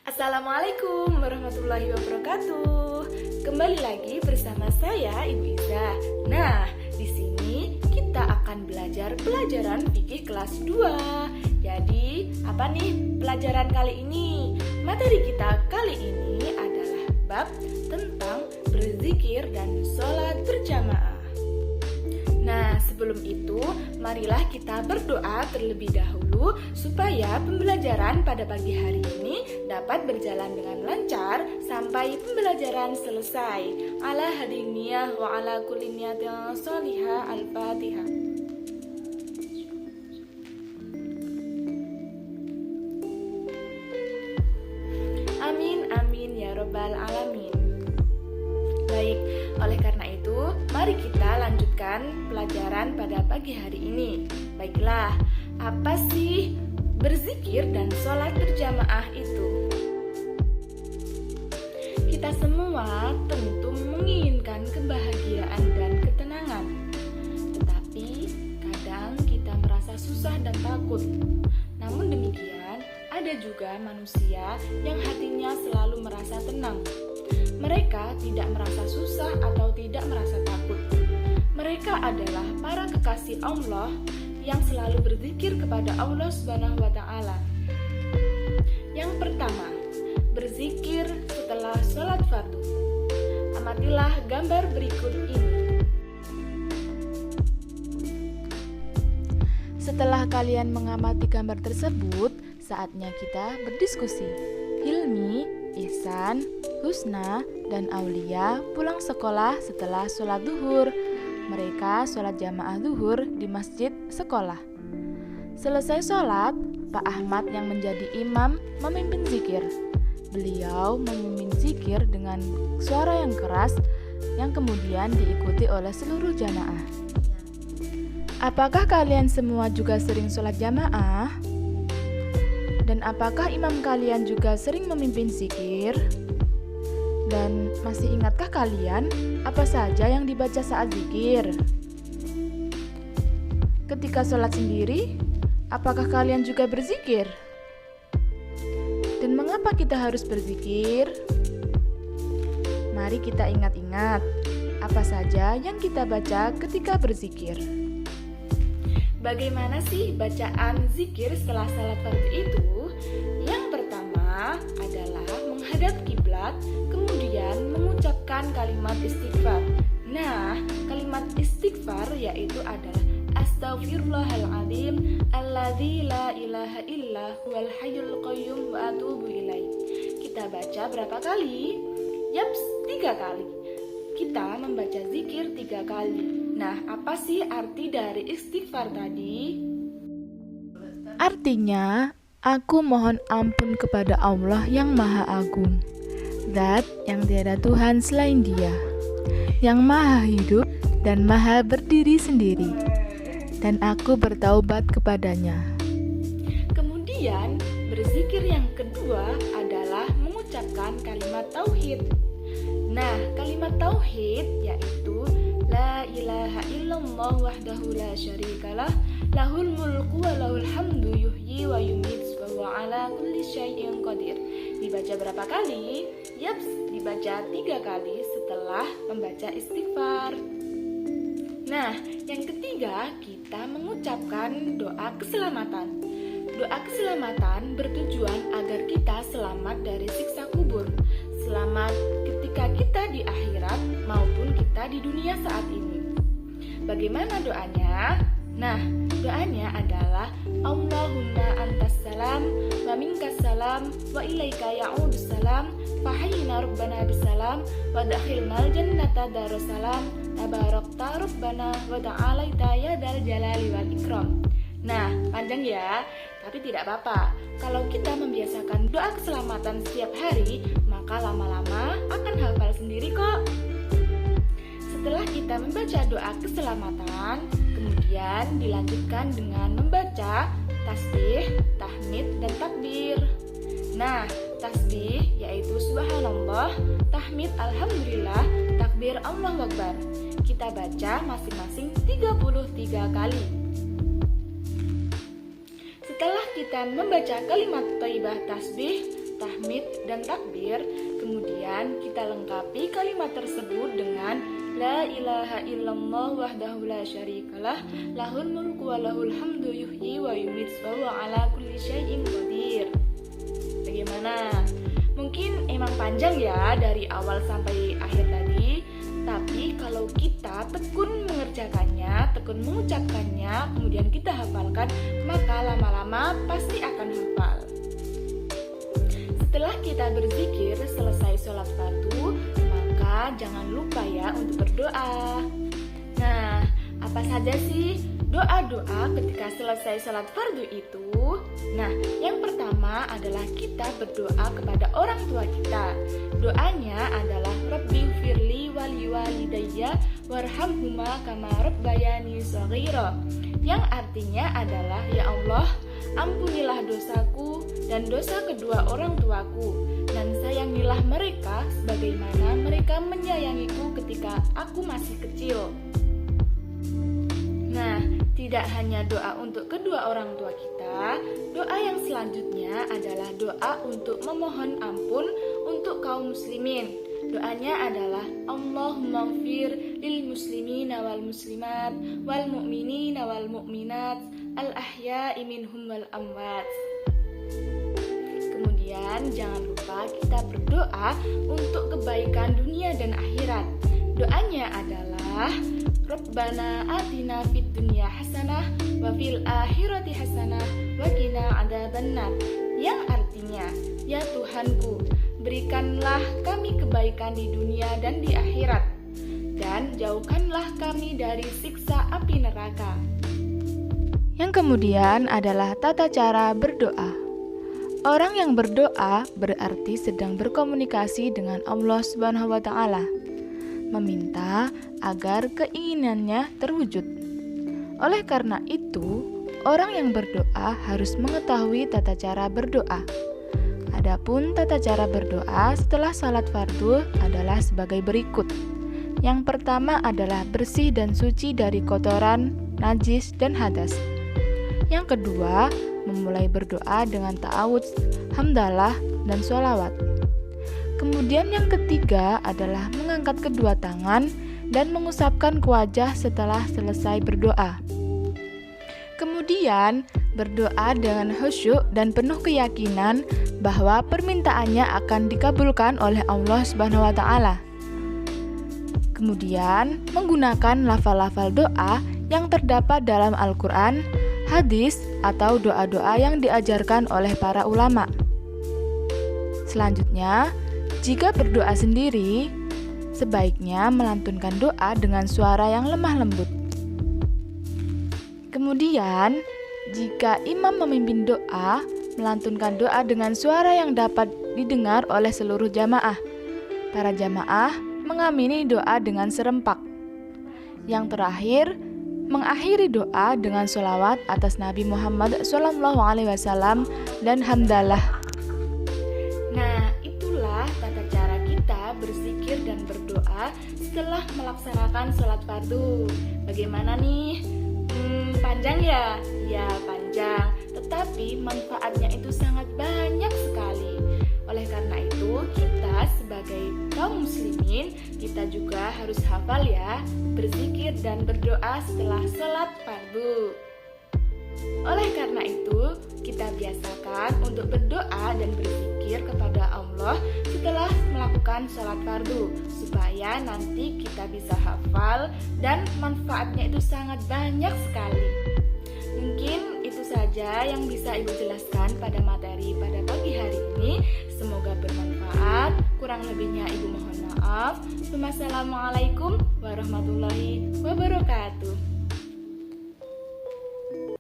Assalamualaikum warahmatullahi wabarakatuh. Kembali lagi bersama saya Ibu Iza. Nah, di sini kita akan belajar pelajaran fikih kelas 2. Jadi, apa nih pelajaran kali ini? Materi kita kali ini adalah bab tentang berzikir dan sholat berjamaah. Nah, sebelum itu, marilah kita berdoa terlebih dahulu supaya pembelajaran pada pagi hari ini dapat berjalan dengan lancar sampai pembelajaran selesai. Ala hadiniyah wa ala kulli niyatin sholihah. Al-Fatihah. Amin amin ya robbal alamin. Baik, oleh karena itu, mari kita lanjutkan pelajaran pada pagi hari ini. Baiklah, apa sih berzikir dan sholat berjamaah itu? Kita semua tentu menginginkan kebahagiaan dan ketenangan. Tetapi, kadang kita merasa susah dan takut. Namun demikian, ada juga manusia yang hatinya selalu merasa tenang. Mereka tidak merasa susah atau tidak merasa takut. Mereka adalah para kekasih Allah yang selalu berzikir kepada Allah Subhanahu wa Ta'ala. Yang pertama, berzikir setelah sholat fardu. Amatilah gambar berikut ini. Setelah kalian mengamati gambar tersebut, saatnya kita berdiskusi. Hilmi, Ihsan, Husna, dan Aulia pulang sekolah setelah sholat duhur. Mereka sholat jamaah duhur di masjid sekolah. Selesai sholat, Pak Ahmad yang menjadi imam memimpin zikir. Beliau memimpin zikir dengan suara yang keras yang kemudian diikuti oleh seluruh jamaah. Apakah kalian semua juga sering sholat jamaah? Dan apakah imam kalian juga sering memimpin zikir? Dan masih ingatkah kalian apa saja yang dibaca saat zikir? Ketika sholat sendiri, apakah kalian juga berzikir? Dan mengapa kita harus berzikir? Mari kita ingat-ingat apa saja yang kita baca ketika berzikir. Bagaimana sih bacaan zikir setelah salat fardu itu? Yang pertama adalah menghadap kiblat, kemudian mengucapkan kalimat istighfar. Nah, kalimat istighfar yaitu adalah Astaghfirullahaladzim alladzi la ilaha illa huwal hayyul qayyum wa atubu ilaih. Kita baca berapa kali? Yaps, 3 kali. Kita membaca zikir 3 kali. Nah, apa sih arti dari istighfar tadi? Artinya, aku mohon ampun kepada Allah yang Maha Agung, Zat yang tiada Tuhan selain Dia, yang Maha Hidup dan Maha Berdiri sendiri, dan aku bertaubat kepadanya. Kemudian, berzikir yang kedua adalah mengucapkan kalimat tauhid. Nah, kalimat tauhid yaitu La ilaha illallah wahdahu la syarikalah, lahul mulku wa lahul hamdu yuhyi wa yumiit wa huwa ala kulli syai'in qadir. Dibaca berapa kali? Yaps, dibaca 3 kali setelah membaca istighfar. Nah, yang ketiga, kita mengucapkan doa keselamatan. Doa keselamatan bertujuan agar kita selamat dari siksa kubur, selamat ketika kita di akhirat maupun kita di dunia saat ini. Bagaimana doanya? Nah, doanya adalah Allahumma antas salam wa minkas salam wa ilaika ya'udus salam fahayyina rabbana bisalam wa dakhilnal jannata darussalam tabarakta rabbana wa ta'alaita ya dal jalali wal ikram. Nah, panjang ya, tapi tidak apa-apa. Kalau kita membiasakan doa keselamatan setiap hari, maka lama-lama akan hafal sendiri kok. Setelah kita membaca doa keselamatan, kemudian dilanjutkan dengan membaca tasbih, tahmid, dan takbir. Nah, tasbih yaitu subhanallah, tahmid alhamdulillah, takbir Allahu Akbar. Kita baca masing-masing 33 kali. Setelah kita membaca kalimat thayyibah tasbih, tahmid, tahmid dan takbir. Kemudian kita lengkapi kalimat tersebut dengan La ilaha illallah wahdahu la syarikalah, lahul mulku wa lahul hamdu yuhyi wa yumiit wa huwa ala kulli syai'in qadir. Bagaimana? Mungkin emang panjang ya dari awal sampai akhir tadi, tapi kalau kita tekun mengerjakannya, tekun mengucapkannya, kemudian kita hafalkan, maka lama-lama pasti akan hafal. Setelah kita berzikir selesai sholat fardu, maka jangan lupa ya untuk berdoa. Nah, apa saja sih doa-doa ketika selesai sholat fardu itu? Nah, yang pertama adalah kita berdoa kepada orang tua kita. Doanya adalah Rabbi firli wali walidayya warhamhuma kama rabbayani shaghira, yang artinya adalah ya Allah, ampunilah dosaku dan dosa kedua orang tuaku, dan sayangilah mereka sebagaimana mereka menyayangiku ketika aku masih kecil. Nah, tidak hanya doa untuk kedua orang tua kita, doa yang selanjutnya adalah doa untuk memohon ampun untuk kaum muslimin. Doanya adalah Allahumma ighfir lil muslimina wal muslimat wal mu'minina wal mu'minat al ahya'i minhum wal amwat. Kemudian jangan lupa kita berdoa untuk kebaikan dunia dan akhirat. Doanya adalah Rabbana atina fid dunya hasanah wa fil akhirati hasanah wa qina adzabannar, yang artinya ya Tuhanku, berikanlah kami kebaikan di dunia dan di akhirat, dan jauhkanlah kami dari siksa api neraka. Yang kemudian adalah tata cara berdoa. Orang yang berdoa berarti sedang berkomunikasi dengan Allah Subhanahu wa taala, meminta agar keinginannya terwujud. Oleh karena itu, orang yang berdoa harus mengetahui tata cara berdoa. Adapun tata cara berdoa setelah salat fardu adalah sebagai berikut. Yang pertama adalah bersih dan suci dari kotoran, najis, dan hadas. Yang kedua, memulai berdoa dengan ta'awudz, hamdalah, dan sholawat. Kemudian yang ketiga adalah mengangkat kedua tangan dan mengusapkan ke wajah setelah selesai berdoa. Kemudian berdoa dengan khusyuk dan penuh keyakinan bahwa permintaannya akan dikabulkan oleh Allah Subhanahu wa taala. Kemudian menggunakan lafal-lafal doa yang terdapat dalam Al-Qur'an, hadis, atau doa-doa yang diajarkan oleh para ulama. Selanjutnya, jika berdoa sendiri, sebaiknya melantunkan doa dengan suara yang lemah lembut. Kemudian, jika imam memimpin doa, melantunkan doa dengan suara yang dapat didengar oleh seluruh jamaah. Para jamaah mengamini doa dengan serempak. Yang terakhir, mengakhiri doa dengan sholawat atas Nabi Muhammad SAW dan hamdalah. Nah, itulah tata cara kita berzikir dan berdoa setelah melaksanakan sholat fardu. Bagaimana nih? Panjang ya? Ya, panjang. Tetapi manfaatnya itu sangat banyak sekali. Oleh karena itu, kita sebagai kaum muslimin, kita juga harus hafal ya, berzikir dan berdoa setelah sholat fardu. Oleh karena itu, kita biasakan untuk berdoa dan berzikir kepada Allah setelah melakukan sholat fardu, supaya nanti kita bisa hafal dan manfaatnya itu sangat banyak sekali. Mungkin itu saja yang bisa Ibu jelaskan pada materi pada pagi hari ini. Semoga bermanfaat. Kurang lebihnya Ibu mohon maaf. Wassalamualaikum warahmatullahi wabarakatuh.